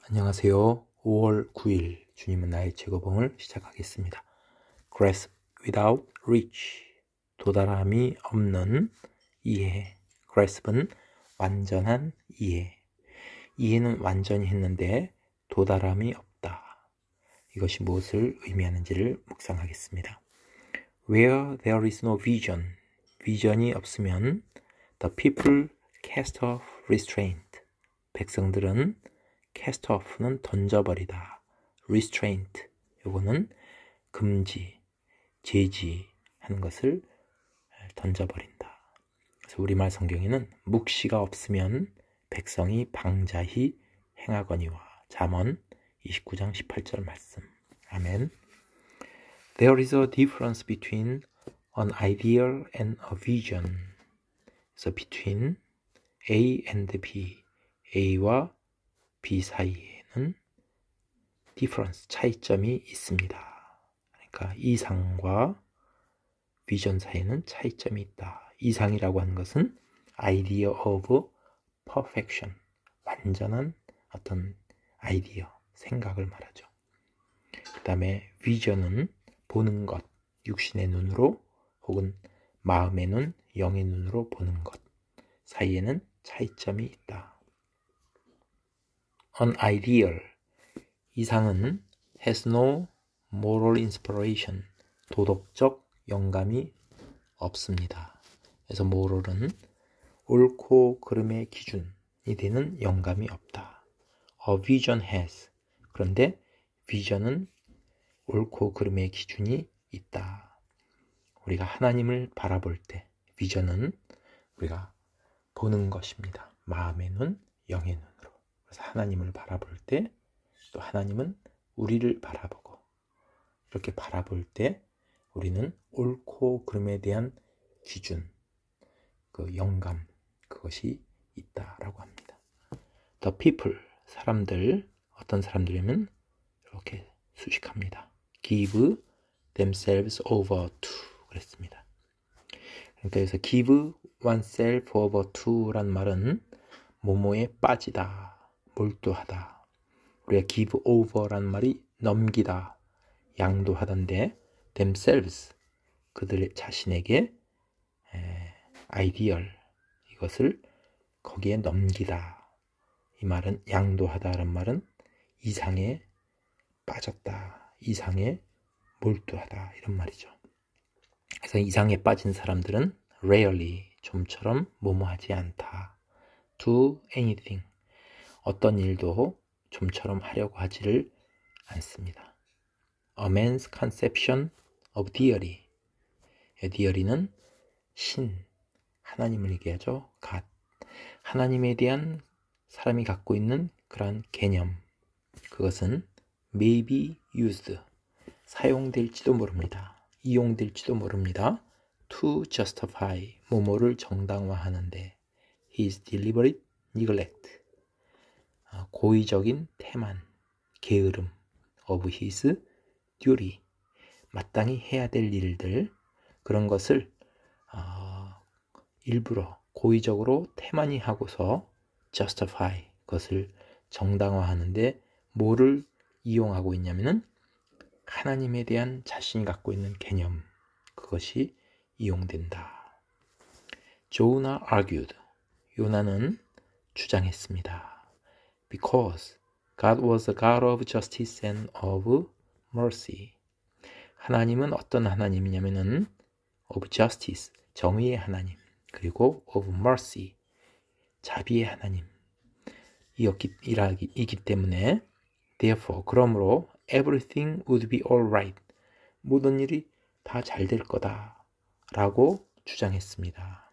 안녕하세요. 5월 9일 주님은 나의 제거봉을 시작하겠습니다. Grasp without reach, 도달함이 없는 이해. Grasp은 완전한 이해. 이해는 완전히 했는데 도달함이 없다. 이것이 무엇을 의미하는지를 묵상하겠습니다. Where there is no vision, 비전이 없으면 the people cast off restraint, 백성들은 cast off는 던져버리다, restraint, 요거는 금지, 제지하는 것을 던져버린다. 그래서 우리말 성경에는 묵시가 없으면 백성이 방자히 행하거니와, 잠언 29장 18절 말씀. 아멘. There is a difference between an ideal and a vision. So between A and B, A와 B 사이에는 difference, 차이점이 있습니다. 그러니까 이상과 비전 사이에는 차이점이 있다. 이상이라고 하는 것은 idea of perfection, 완전한 어떤 아이디어, 생각을 말하죠. 그 다음에 vision은 보는 것, 육신의 눈으로 혹은 마음의 눈, 영의 눈으로 보는 것 사이에는 차이점이 있다. An ideal, 이상은 has no moral inspiration, 도덕적 영감이 없습니다. 그래서 moral은 옳고 그름의 기준이 되는 영감이 없다. A vision has, 그런데 vision은 옳고 그름의 기준이 있다. 우리가 하나님을 바라볼 때 비전은 우리가 보는 것입니다. 마음의 눈, 영의 눈으로. 그래서 하나님을 바라볼 때 또 하나님은 우리를 바라보고, 이렇게 바라볼 때 우리는 옳고 그름에 대한 기준, 그 영감, 그것이 있다라고 합니다. The people, 사람들, 어떤 사람들이면 이렇게 수식합니다. Give themselves over to, 그랬습니다. 그러니까 여기서 give oneself over to란 말은 뭐뭐에 빠지다, 몰두하다. 우리가 give over란 말이 넘기다, 양도하던데 themselves, 그들 자신에게 ideal, 이것을 거기에 넘기다. 이 말은 양도하다란 말은 이상에 빠졌다, 이상에 몰두하다, 이런 말이죠. 그래서 이상에 빠진 사람들은 rarely, 좀처럼 뭐뭐하지 않다. do anything, 어떤 일도 좀처럼 하려고 하지를 않습니다. A man's conception of deity, deity는 신, 하나님을 얘기하죠. God, 하나님에 대한 사람이 갖고 있는 그러한 개념, 그것은 may be used, 사용될지도 모릅니다. 이용될지도 모릅니다. to justify, 뭐뭐를 정당화하는데 his deliberate neglect, 고의적인 태만, 게으름 of his duty, 마땅히 해야 될 일들, 그런 것을 일부러 고의적으로 태만히 하고서 justify, 그것을 정당화하는데 뭐를 이용하고 있냐면은 하나님에 대한 자신이 갖고 있는 개념, 그것이 이용된다. Jonah argued, 요나는 주장했습니다. Because God was a God of justice and of mercy. 하나님은 어떤 하나님이냐면은 of justice, 정의의 하나님, 그리고 of mercy, 자비의 하나님 이기 때문에 therefore, 그러므로 everything would be alright, 모든 일이 다 잘 될 거다 라고 주장했습니다.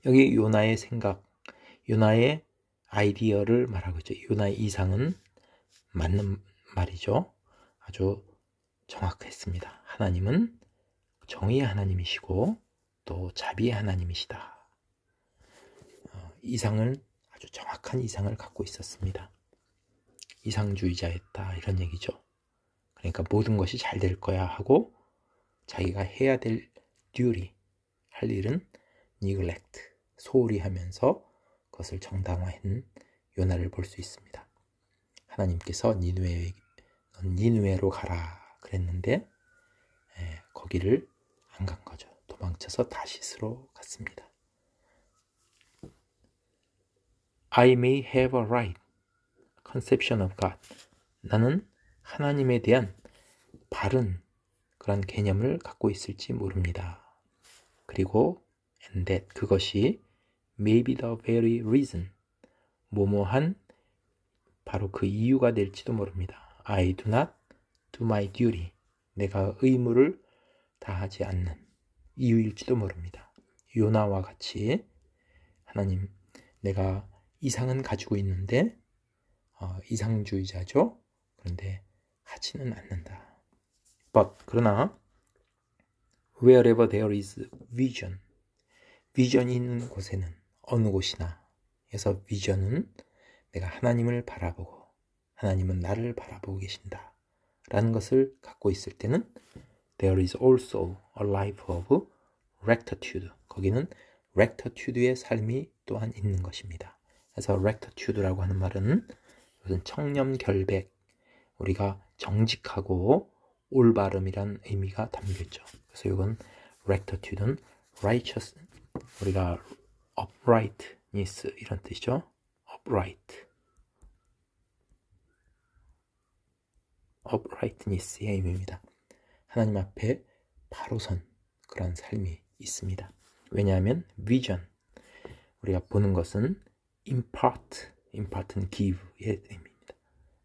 여기 요나의 생각, 요나의 아이디어를 말하고 있죠. 요나의 이상은 맞는 말이죠. 아주 정확했습니다. 하나님은 정의의 하나님이시고 또 자비의 하나님이시다. 이상을, 아주 정확한 이상을 갖고 있었습니다. 이상주의자였다, 이런 얘기죠. 그러니까 모든 것이 잘 될 거야 하고 자기가 해야 될 duty, 할 일은 neglect, 소홀히 하면서 그것을 정당화한 요나를 볼 수 있습니다. 하나님께서 니느웨로 가라 그랬는데 거기를 안 간 거죠. 도망쳐서 다시스로 갔습니다. I may have a right conception of God. 나는 하나님에 대한 바른 그런 개념을 갖고 있을지 모릅니다. 그리고 and that 그것이 may be the very reason 뭐뭐한 바로 그 이유가 될지도 모릅니다. I do not do my duty. 내가 의무를 다하지 않는 이유일지도 모릅니다. 요나와 같이 하나님 내가 이상은 가지고 있는데 이상주의자죠. 그런데 하지는 않는다. But 그러나 wherever there is vision, 비전이 있는 곳에는 어느 곳이나 해서 비전은 내가 하나님을 바라보고 하나님은 나를 바라보고 계신다 라는 것을 갖고 있을 때는 there is also a life of rectitude. 거기는 rectitude의 삶이 또한 있는 것입니다. 그래서 rectitude라고 하는 말은 무슨 청렴결백, 우리가 정직하고 올바름이란 의미가 담겨있죠. 그래서 이건 rectitude는 righteous, 우리가 uprightness 이런 뜻이죠. uprightness의 의미입니다. 하나님 앞에 바로 선 그런 삶이 있습니다. 왜냐하면 vision, 우리가 보는 것은 impart는 give의 의미입니다.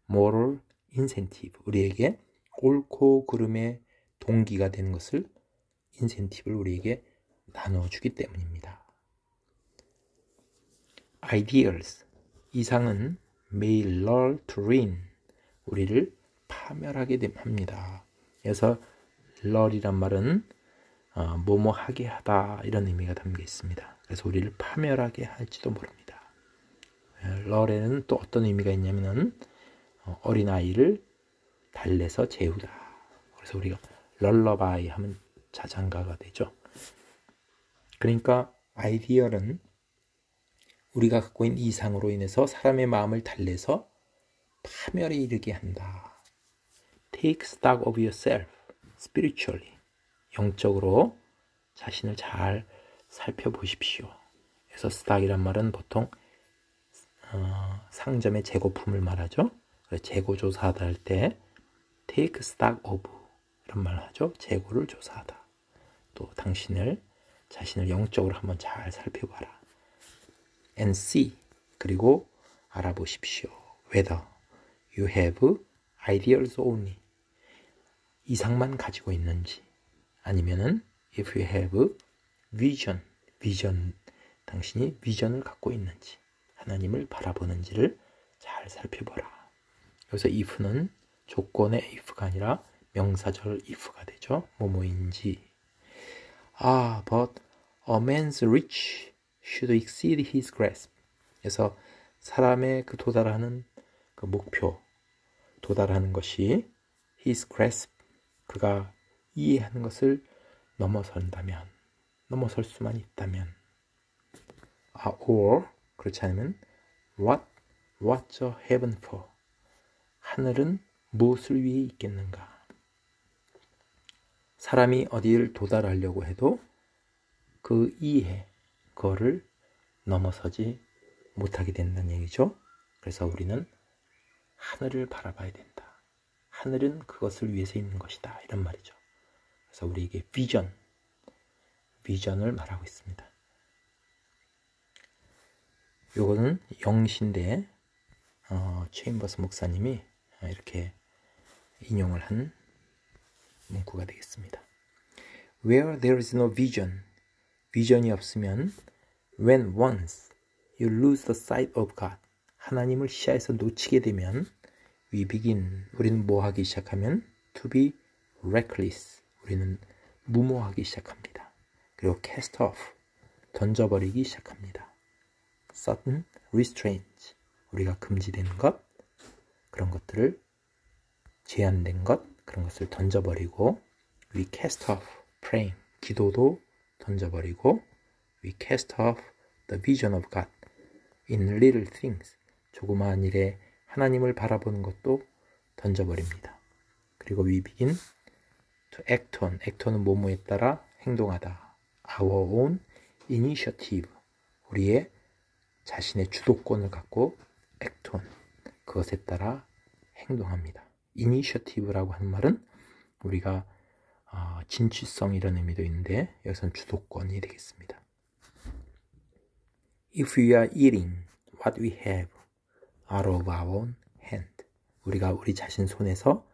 moral incentive, 우리에게 옳고 그름의 동기가 되는 것을 인센티브를 우리에게 나눠주기 때문입니다. ideals, 이상은 may lure to ruin, 우리를 파멸하게 합니다. 그래서 lure이란 말은 뭐뭐하게 하다 이런 의미가 담겨 있습니다. 그래서 우리를 파멸하게 할지도 모릅니다. lure에는 또 어떤 의미가 있냐면은 어린아이를 달래서 재우다. 그래서 우리가 럴러바이 하면 자장가가 되죠. 그러니까 아이디어는 우리가 갖고 있는 이상으로 인해서 사람의 마음을 달래서 파멸에 이르게 한다. Take stock of yourself spiritually. 영적으로 자신을 잘 살펴보십시오. 그래서 stock이란 말은 보통 상점의 재고품을 말하죠. 그래서 재고조사하다 할 때 take stock of 이런 말을 하죠. 재고를 조사하다. 또 자신을 영적으로 한번 잘 살펴봐라. And see, 그리고 알아보십시오. Whether you have ideals only, 이상만 가지고 있는지, 아니면은 if you have vision, 당신이 비전을 갖고 있는지, 하나님을 바라보는지를 잘 살펴보라. 여기서 if는 조건의 if가 아니라 명사절 if가 되죠. 뭐뭐인지. But a man's reach should exceed his grasp. 그래서 사람의 그 도달하는 그 목표, 도달하는 것이 his grasp, 그가 이해하는 것을 넘어설 수만 있다면, or 그렇지 않으면 what's a heaven for? 하늘은 무엇을 위해 있겠는가? 사람이 어디를 도달하려고 해도 그 이해, 그거를 넘어서지 못하게 된다는 얘기죠. 그래서 우리는 하늘을 바라봐야 된다. 하늘은 그것을 위해서 있는 것이다. 이런 말이죠. 그래서 우리에게 비전을 말하고 있습니다. 요거는 영신대 체인버스 목사님이 이렇게 인용을 한 문구가 되겠습니다. Where there is no vision, 비전이 없으면 when once you lose the sight of God, 하나님을 시야에서 놓치게 되면 우리는 뭐 하기 시작하면 to be reckless, 우리는 무모하기 시작합니다. 그리고 cast off, 던져버리기 시작합니다. sudden restraint, 우리가 금지된 것, 그런 것들을 제한된 것, 그런 것을 던져버리고 we cast off praying, 기도도 던져버리고 we cast off the vision of God in little things, 조그마한 일에 하나님을 바라보는 것도 던져버립니다. 그리고 we begin to act on. act on은 뭐뭐에 따라 행동하다. our own initiative. 우리의 자신의 주도권을 갖고 act on. 그것에 따라 행동합니다. initiative라고 하는 말은 우리가 진취성 이런 의미도 있는데 여기서는 주도권이 되겠습니다. If we are eating what we have out of our own hand. 우리가 우리 자신 손에서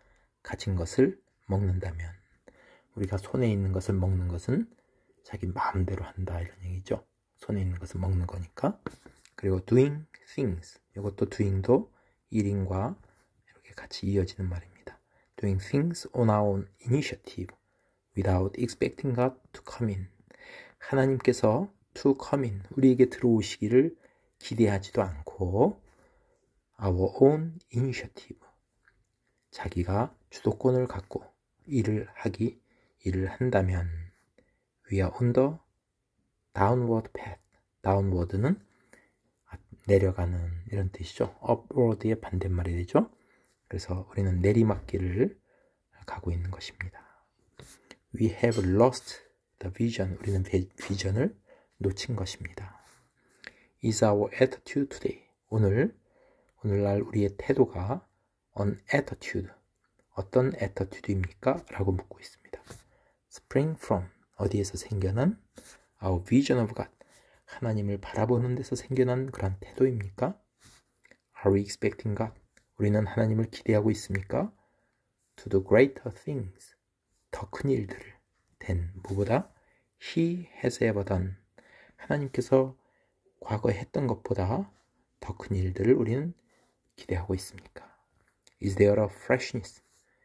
가진 것을 먹는다면, 우리가 손에 있는 것을 먹는 것은 자기 마음대로 한다 이런 얘기죠. 손에 있는 것을 먹는 거니까. 그리고 doing things. 이것도 doing도 eating과 이렇게 같이 이어지는 말입니다. Doing things on our own initiative without expecting God to come in. 하나님께서 to come in, 우리에게 들어오시기를 기대하지도 않고 our own initiative, 자기가 주도권을 갖고 일을 한다면 we are on the downward path. downward는 내려가는 이런 뜻이죠. upward의 반대말이 되죠. 그래서 우리는 내리막길을 가고 있는 것입니다. We have lost the vision. 우리는 비전을 놓친 것입니다. Is our attitude today. 오늘날 우리의 태도가 an attitude. 어떤 attitude입니까? 라고 묻고 있습니다. Spring from. 어디에서 생겨난 our vision of God. 하나님을 바라보는 데서 생겨난 그런 태도입니까? Are we expecting God? 우리는 하나님을 기대하고 있습니까? To the greater things. 더 큰 일들을 than 무보다 He has ever done. 하나님께서 과거에 했던 것보다 더 큰 일들을 우리는 기대하고 있습니까? Is there a freshness?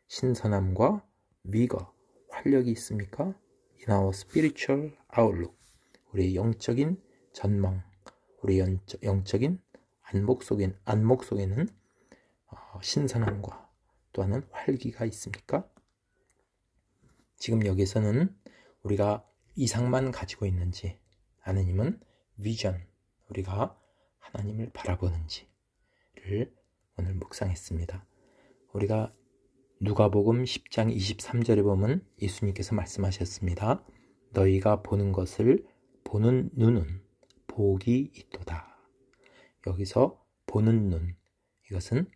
신선함과 vigor, 활력이 있습니까? In our spiritual outlook. 우리의 영적인 전망, 우리의 영적인 안목 속에는 신선함과 또한 활기가 있습니까? 지금 여기서는 우리가 이상만 가지고 있는지, 아니면 vision, 우리가 하나님을 바라보는지를 오늘 묵상했습니다. 우리가 누가복음 10장 23절에 보면 예수님께서 말씀하셨습니다. 너희가 보는 것을 보는 눈은 복이 있도다. 여기서 보는 눈, 이것은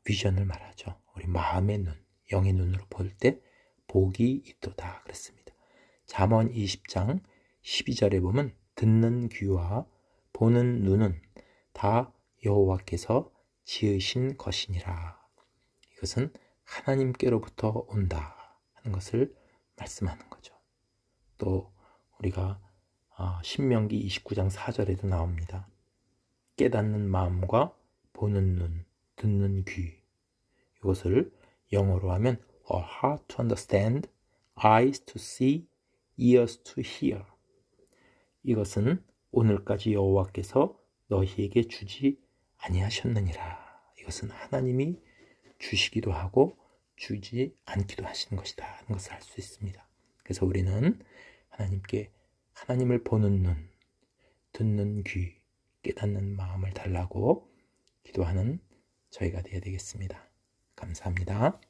비전을 말하죠. 우리 마음의 눈, 영의 눈으로 볼 때 복이 있도다 그랬습니다. 잠언 20장 12절에 보면 듣는 귀와 보는 눈은 다 여호와께서 지으신 것이니라. 이것은 하나님께로부터 온다 하는 것을 말씀하는 거죠. 또 우리가 신명기 29장 4절에도 나옵니다. 깨닫는 마음과 보는 눈, 듣는 귀, 이것을 영어로 하면 a heart to understand, eyes to see, ears to hear. 이것은 오늘까지 여호와께서 너희에게 주지 아니하셨느니라. 이것은 하나님이 주시기도 하고 주지 않기도 하시는 것이다 하는 것을 알 수 있습니다. 그래서 우리는 하나님께 하나님을 보는 눈, 듣는 귀, 깨닫는 마음을 달라고 기도하는 저희가 되어야 되겠습니다. 감사합니다.